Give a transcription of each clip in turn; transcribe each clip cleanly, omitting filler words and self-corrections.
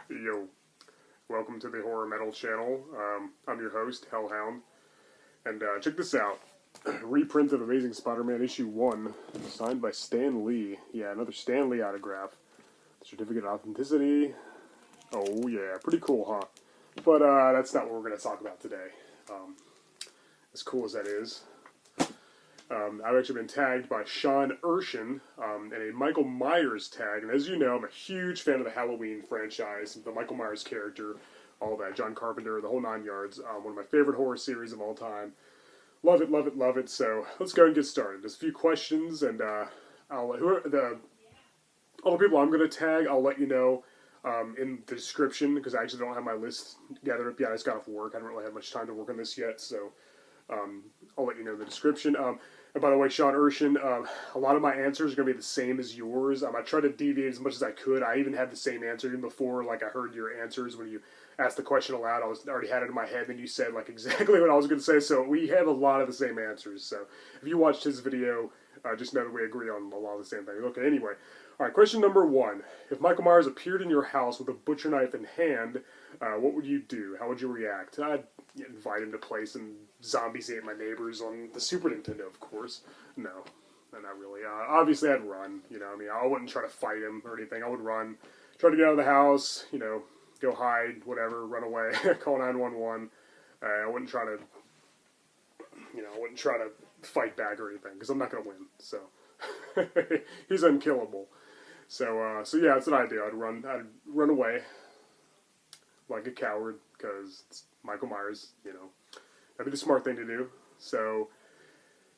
Yo, welcome to the Horror Metal channel. I'm your host, Hellhound, and check this out. Reprint of Amazing Spider-Man issue 1, signed by Stan Lee. Yeah, another Stan Lee autograph. Certificate of authenticity. Oh yeah, pretty cool, huh? But that's not what we're going to talk about today. As cool as that is. I've actually been tagged by Sean Erschen and a Michael Myers tag. And as you know, I'm a huge fan of the Halloween franchise, the Michael Myers character, all that, John Carpenter, the whole nine yards. One of my favorite horror series of all time. Love it, love it, love it. So let's go and get started. There's a few questions, and all the people I'm going to tag, I'll let you know in the description, because I actually don't have my list gathered up yet. I just got off work. I don't really have much time to work on this yet, so I'll let you know in the description. And by the way, Sean Erschen, a lot of my answers are going to be the same as yours. I tried to deviate as much as I could. I even had the same answer even before, like, I heard your answers when you asked the question aloud. I already had it in my head, and you said, like, exactly what I was going to say. So we have a lot of the same answers. So if you watched his video, just know that we agree on a lot of the same things. Okay, anyway. All right, question number 1. If Michael Myers appeared in your house with a butcher knife in hand, what would you do? How would you react? I'd invite him to play some Zombies Ate My Neighbors on the Super Nintendo, of course. No, not really. Obviously, I'd run. I wouldn't try to fight him or anything. I would run, try to get out of the house, go hide, whatever, run away, call 911. I wouldn't try to, fight back or anything, because I'm not going to win, so. He's unkillable. So yeah, that's what I'd do. I'd run away like a coward, because it's Michael Myers, That'd be the smart thing to do. So,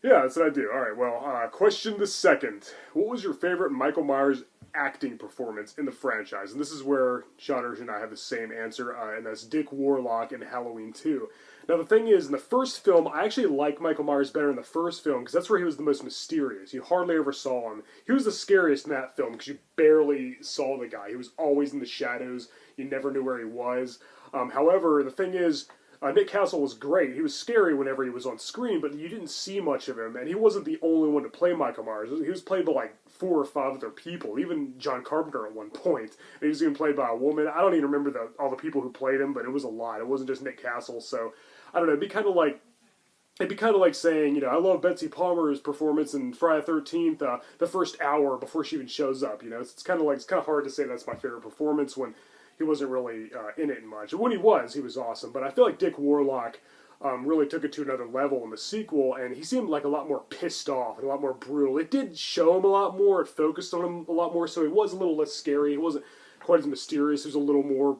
yeah, that's what I do. All right, well, question the second. What was your favorite Michael Myers acting performance in the franchise? And this is where Sean Erschen and I have the same answer, and that's Dick Warlock in Halloween 2. Now, the thing is, in the first film, I actually like Michael Myers better in the first film, because that's where he was the most mysterious. You hardly ever saw him. He was the scariest in that film, because you barely saw the guy. He was always in the shadows. You never knew where he was. However, the thing is, Nick Castle was great. He was scary whenever he was on screen, but you didn't see much of him, and he wasn't the only one to play Michael Myers. He was played by like 4 or 5 other people, even John Carpenter at one point. And he was even played by a woman. I don't even remember all the people who played him, but it was a lot. It wasn't just Nick Castle, so I don't know. It'd be kind of like saying, I love Betsy Palmer's performance in Friday the 13th, the first hour before she even shows up. It's kind of hard to say that's my favorite performance when he wasn't really in it much. And when he was awesome. But I feel like Dick Warlock really took it to another level in the sequel, and he seemed like a lot more pissed off and a lot more brutal. It did show him a lot more. It focused on him a lot more, so he was a little less scary. He wasn't quite as mysterious. He was a little more,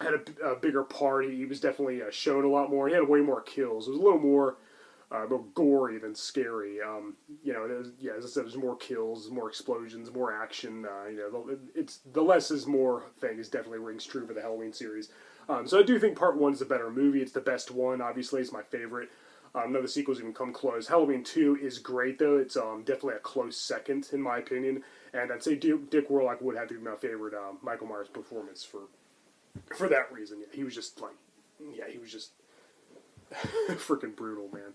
had a bigger party. He was definitely shown a lot more. He had way more kills. It was a little more gory than scary. As I said, there's more kills, more explosions, more action. It's the less is more thing is definitely rings true for the Halloween series. So I do think Part 1 is the better movie. It's the best one. Obviously, it's my favorite. None of the sequels even come close. Halloween 2 is great, though. It's definitely a close second, in my opinion. And I'd say Dick Warlock would have to be my favorite Michael Myers performance for that reason. He was just freaking brutal, man.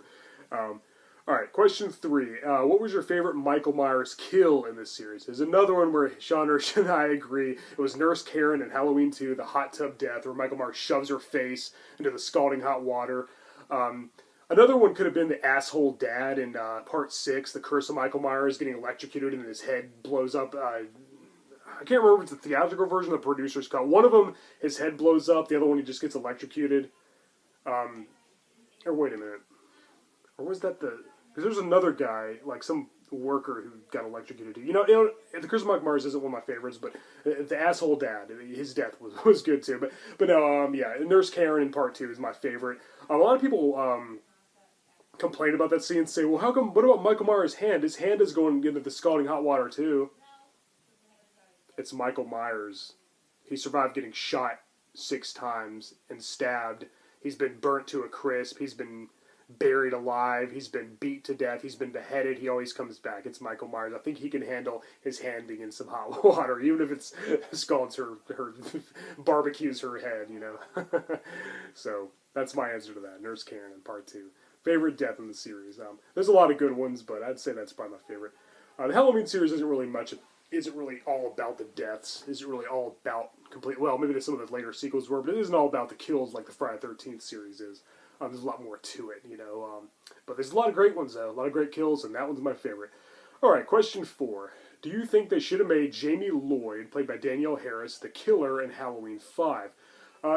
All right, question 3. What was your favorite Michael Myers kill in this series? There's another one where Sean Erschen and I agree. It was Nurse Karen in Halloween 2, the hot tub death, where Michael Myers shoves her face into the scalding hot water. Another one could have been the asshole dad in Part 6, the Curse of Michael Myers, getting electrocuted and his head blows up. I can't remember if it's the theatrical version or the producer's cut. One of them, his head blows up. The other one, he just gets electrocuted. Or wait a minute. Or was that the... Because there's another guy, like some worker who got electrocuted. The Curse of Michael Myers isn't one of my favorites, but the asshole dad, his death was good too. But no, Nurse Karen in Part 2 is my favorite. A lot of people complain about that scene and say, well, how come, what about Michael Myers' hand? His hand is going into the scalding hot water too. It's Michael Myers. He survived getting shot 6 times and stabbed. He's been burnt to a crisp. He's been buried alive. He's been beat to death. He's been beheaded. He always comes back. It's Michael Myers. I think he can handle his hand being in some hot water, even if it's scalds her barbecues her head, So that's my answer to that. Nurse Karen in Part 2. Favorite death in the series. There's a lot of good ones, but I'd say that's probably my favorite. The Halloween series isn't really much isn't really all about the deaths. Isn't really all about complete. Well, maybe some of the later sequels were, but it isn't all about the kills like the Friday the 13th series is. There's a lot more to it, you know. But there's a lot of great ones, though. A lot of great kills, and that one's my favorite. All right, question 4. Do you think they should have made Jamie Lloyd, played by Danielle Harris, the killer in Halloween 5?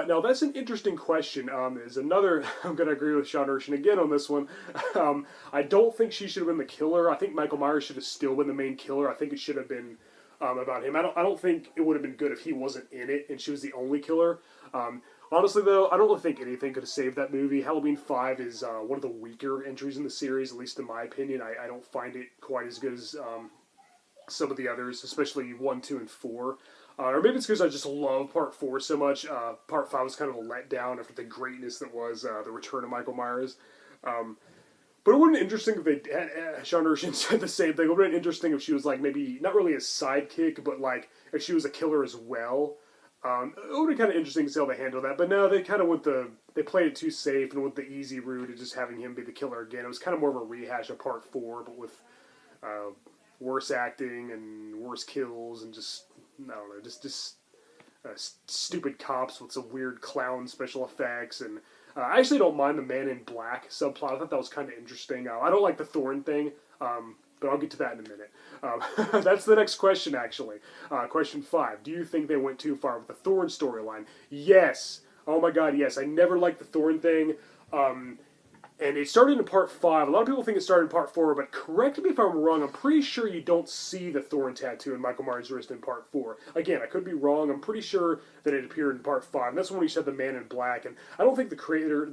Now, that's an interesting question. There's another, I'm going to agree with Sean Erschen again on this one. I don't think she should have been the killer. I think Michael Myers should have still been the main killer. I think it should have been about him. I don't think it would have been good if he wasn't in it and she was the only killer. Honestly, though, I don't really think anything could have saved that movie. Halloween 5 is one of the weaker entries in the series, at least in my opinion. I don't find it quite as good as some of the others, especially 1, 2, and 4. Or maybe it's because I just love Part 4 so much. Part 5 was kind of a letdown after the greatness that was the return of Michael Myers. But it would have been interesting if they... Sean Erschen said the same thing. It would have been interesting if she was, like, maybe not really a sidekick, but, like, if she was a killer as well. It would be kind of interesting to see how they handle that, but no, they kind of went they played it too safe and went the easy route of just having him be the killer again. It was kind of more of a rehash of Part 4, but with worse acting and worse kills and just, I don't know, just stupid cops with some weird clown special effects. And I actually don't mind the Man in Black subplot. I thought that was kind of interesting. I don't like the Thorn thing, but I'll get to that in a minute. That's the next question, actually. Question 5. Do you think they went too far with the Thorn storyline? Yes. Oh my god, yes. I never liked the Thorn thing. And it started in Part 5. A lot of people think it started in Part 4, but correct me if I'm wrong. I'm pretty sure you don't see the Thorn tattoo in Michael Myers' wrist in Part 4. Again, I could be wrong. I'm pretty sure that it appeared in Part 5. And that's when he said the Man in Black. And I don't think the creator...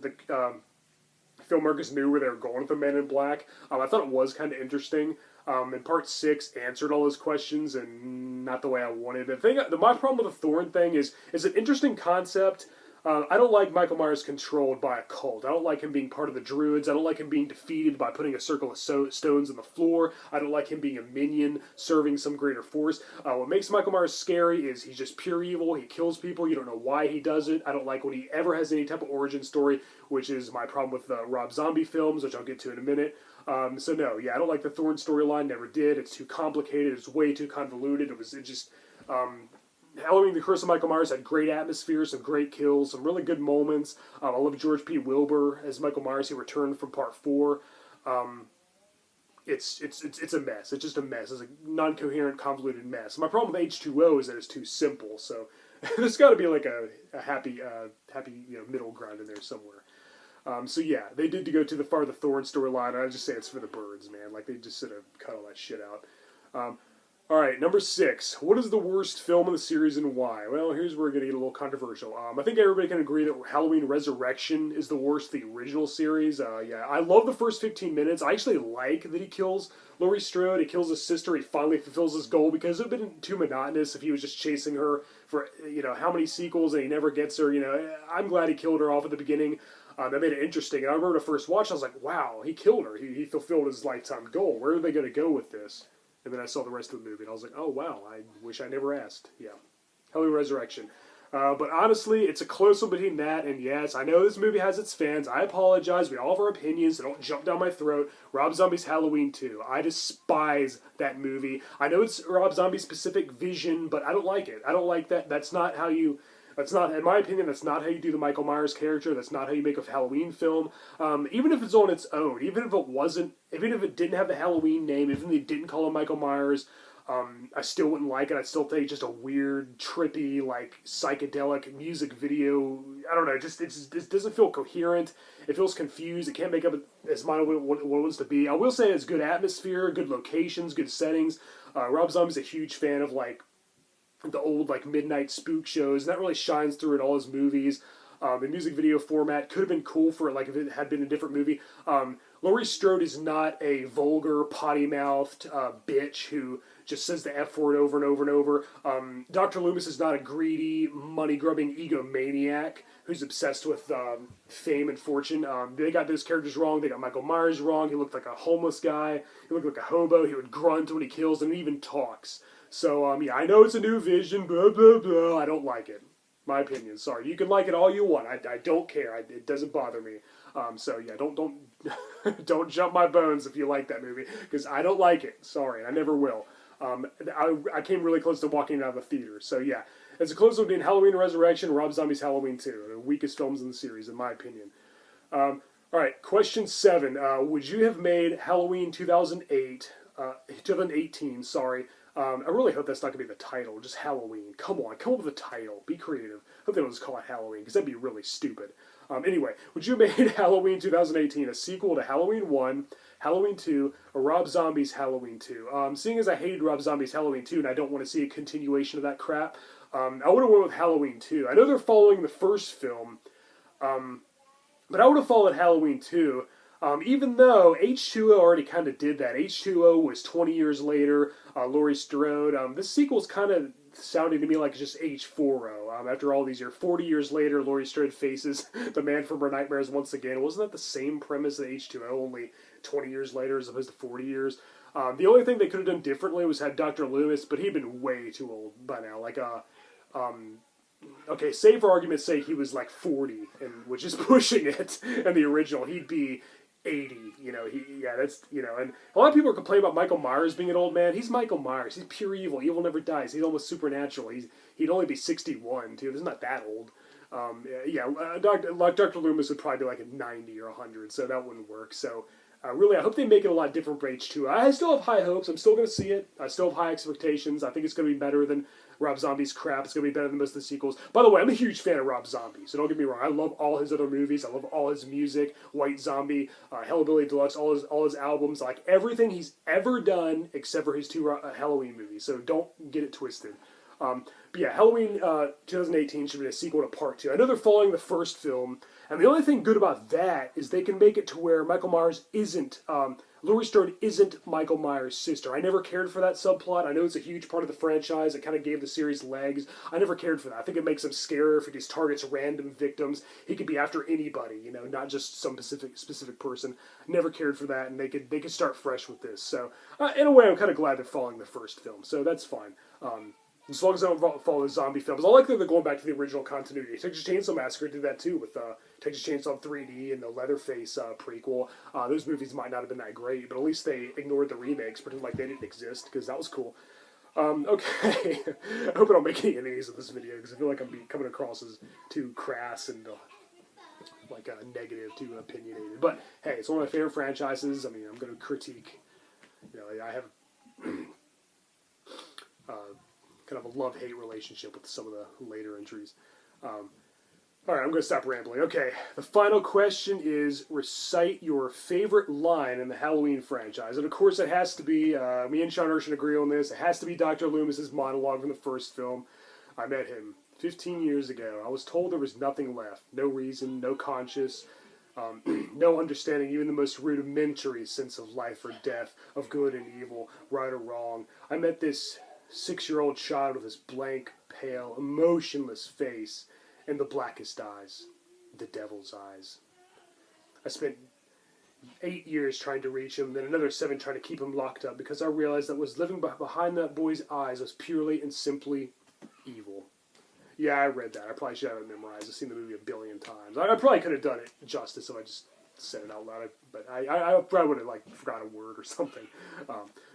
filmmakers knew where they were going with the Man in Black. I thought it was kind of interesting. And Part 6 answered all those questions, and not the way I wanted. My problem with the Thorn thing is an interesting concept. I don't like Michael Myers controlled by a cult. I don't like him being part of the Druids. I don't like him being defeated by putting a circle of stones on the floor. I don't like him being a minion serving some greater force. What makes Michael Myers scary is he's just pure evil. He kills people. You don't know why he does it. I don't like when he ever has any type of origin story, which is my problem with the Rob Zombie films, which I'll get to in a minute. So no, yeah, I don't like the Thorn storyline. Never did. It's too complicated. It's way too convoluted. Halloween, The Curse of Michael Myers had great atmosphere, some great kills, some really good moments. I love George P. Wilbur as Michael Myers. He returned from Part 4. It's a mess. It's just a mess. It's a non-coherent, convoluted mess. My problem with H2O is that it's too simple. So there's got to be like a happy middle ground in there somewhere. So yeah, they did to go too far the Thorn storyline. I just say it's for the birds, man. Like they just sort of cut all that shit out. All right, number 6. What is the worst film in the series and why? Well, here's where we're going to get a little controversial. I think everybody can agree that Halloween Resurrection is the worst, the original series. Yeah, I love the first 15 minutes. I actually like that he kills Laurie Strode. He kills his sister. He finally fulfills his goal because it would have been too monotonous if he was just chasing her for, how many sequels and he never gets her. I'm glad he killed her off at the beginning. That made it interesting. And I remember the first watch, I was like, wow, he killed her. He fulfilled his lifetime goal. Where are they going to go with this? And then I saw the rest of the movie, and I was like, oh, wow, I wish I never asked. Yeah. Halloween Resurrection. But honestly, it's a close one between that and yes, I know this movie has its fans. I apologize. We all have our opinions, so don't jump down my throat. Rob Zombie's Halloween 2. I despise that movie. I know it's Rob Zombie's specific vision, but I don't like it. I don't like that. That's not how you... That's not, in my opinion, that's not how you do the Michael Myers character. That's not how you make a Halloween film. Even if it's on its own, even if it didn't have the Halloween name, even if they didn't call him Michael Myers, I still wouldn't like it. I'd still think it's just a weird, trippy, like, psychedelic music video. I don't know, it doesn't feel coherent. It feels confused. It can't make up its mind what it wants to be. I will say it's good atmosphere, good locations, good settings. Rob Zombie's a huge fan of, like, the old like midnight spook shows, and that really shines through in all his movies. The music video format could have been cool for like if it had been a different movie. Laurie Strode is not a vulgar, potty-mouthed bitch who just says the F word over and over and over. Dr. Loomis is not a greedy, money-grubbing egomaniac who's obsessed with fame and fortune. They got those characters wrong. They got Michael Myers wrong. He looked like a homeless guy. He looked like a hobo. He would grunt when he kills, and he even talks. So, yeah, I know it's a new vision, blah, blah, blah. I don't like it. My opinion. Sorry. You can like it all you want. I don't care. It doesn't bother me. So, yeah, don't jump my bones if you like that movie, because I don't like it. Sorry, I never will. I came really close to walking out of the theater. So yeah, it's a close between Halloween Resurrection and Rob Zombie's Halloween 2. The weakest films in the series, in my opinion. All right, question 7. Would you have made Halloween 2018, sorry. I really hope that's not going to be the title, just Halloween. Come on, come up with a title. Be creative. Hope they don't just call it Halloween, because that'd be really stupid. Anyway, would you have made Halloween 2018 a sequel to Halloween 1, Halloween 2, or Rob Zombie's Halloween 2? Seeing as I hated Rob Zombie's Halloween 2 and I don't want to see a continuation of that crap, I would have went with Halloween 2. I know they're following the first film, but I would have followed Halloween 2, even though H2O already kind of did that. H2O was 20 years later, Laurie Strode. This sequel's kind of sounding to me like just H4O. After all these years, 40 years later, Laurie Strode faces the man from her nightmares once again. Wasn't that the same premise as H2O, only 20 years later as opposed to 40 years? The only thing they could have done differently was had Dr. Loomis, but he'd been way too old by now. Like, okay, say for argument's sake, he was like 40, and which is pushing it. In the original, he'd be 80. And a lot of people are complaining about Michael Myers being an old man. He's Michael Myers. He's pure evil. Evil never dies. He's almost supernatural. He'd only be 61 too. He's not that old. Dr. Loomis would probably be like a 90 or 100, so that wouldn't work. So. Really, I hope they make it a lot different for H2. I still have high hopes. I'm still going to see it. I still have high expectations. I think it's going to be better than Rob Zombie's crap. It's going to be better than most of the sequels. By the way, I'm a huge fan of Rob Zombie, so don't get me wrong. I love all his other movies. I love all his music, White Zombie, Hellbilly Deluxe, all his albums. I like everything he's ever done except for his 2 Halloween movies, so don't get it twisted. But yeah, Halloween 2018 should be a sequel to Part 2. I know they're following the first film, and the only thing good about that is they can make it to where Michael Myers isn't, Laurie Strode isn't Michael Myers' sister. I never cared for that subplot. I know it's a huge part of the franchise. It kind of gave the series legs. I never cared for that. I think it makes him scarier if he just targets random victims. He could be after anybody, not just some specific person. Never cared for that, and they could start fresh with this. So, in a way, I'm kind of glad they're following the first film, so that's fine. As long as I don't follow the zombie films. I like that they're going back to the original continuity. Texas Chainsaw Massacre did that too with Texas Chainsaw 3D and the Leatherface prequel. Those movies might not have been that great, but at least they ignored the remakes, pretending like they didn't exist, because that was cool. Okay. I hope I don't make any enemies of this video, because I feel like I'm coming across as too crass and negative, too opinionated. But hey, it's one of my favorite franchises. I mean, I'm going to critique. I have kind of a love-hate relationship with some of the later entries. Alright, I'm going to stop rambling. Okay, the final question is, recite your favorite line in the Halloween franchise. And of course it has to be, me and Sean Erschen agree on this, it has to be Dr. Loomis's monologue from the first film. I met him 15 years ago. I was told there was nothing left. No reason, no conscience, no understanding even the most rudimentary sense of life or death, of good and evil, right or wrong. I met this 6-year-old child with his blank, pale, emotionless face and the blackest eyes, the devil's eyes. I spent 8 years trying to reach him, then another 7 trying to keep him locked up, because I realized that what was living behind that boy's eyes was purely and simply evil. Yeah, I read that. I probably should have it memorized. I've seen the movie a billion times. I probably could have done it justice if I just said it out loud, but I probably would have forgot a word or something.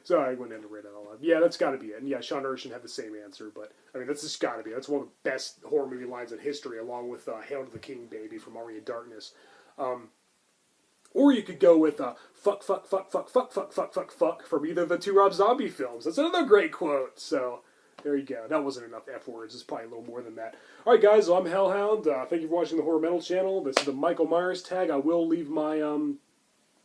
So I went in and read it all out. Yeah, that's got to be it. And yeah, Sean Erschen had the same answer, but I mean that's just got to be it. That's one of the best horror movie lines in history, along with "Hail to the King, Baby" from Army of Darkness. Or you could go with "fuck, fuck, fuck, fuck, fuck, fuck, fuck, fuck, fuck" from either of the 2 Rob Zombie films. That's another great quote. So there you go. That wasn't enough F words. It's probably a little more than that. Alright guys, well, I'm Hellhound. Thank you for watching the Horror Metal channel. This is the Michael Myers tag. I will leave my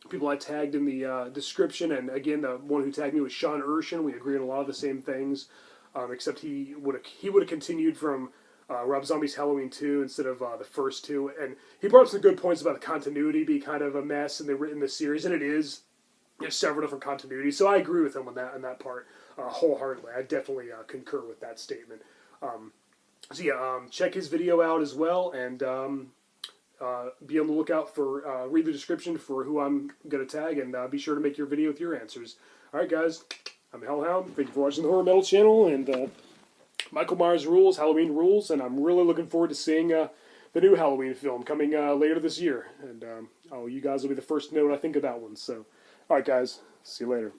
people I tagged in the description. And again, the one who tagged me was Sean Erschen. We agree on a lot of the same things. Except he would have continued from Rob Zombie's Halloween 2 instead of the first 2. And he brought up some good points about the continuity being kind of a mess in the series. And it is. There's several different continuities. So I agree with him on that part. Wholeheartedly. I definitely concur with that statement. Check his video out as well, and be on the lookout for, read the description for who I'm going to tag, and be sure to make your video with your answers. Alright guys, I'm Hellhound, thank you for watching the Horror Metal channel, and Michael Myers rules, Halloween rules, and I'm really looking forward to seeing the new Halloween film coming later this year, and you guys will be the first to know what I think of that one, so, alright guys, see you later.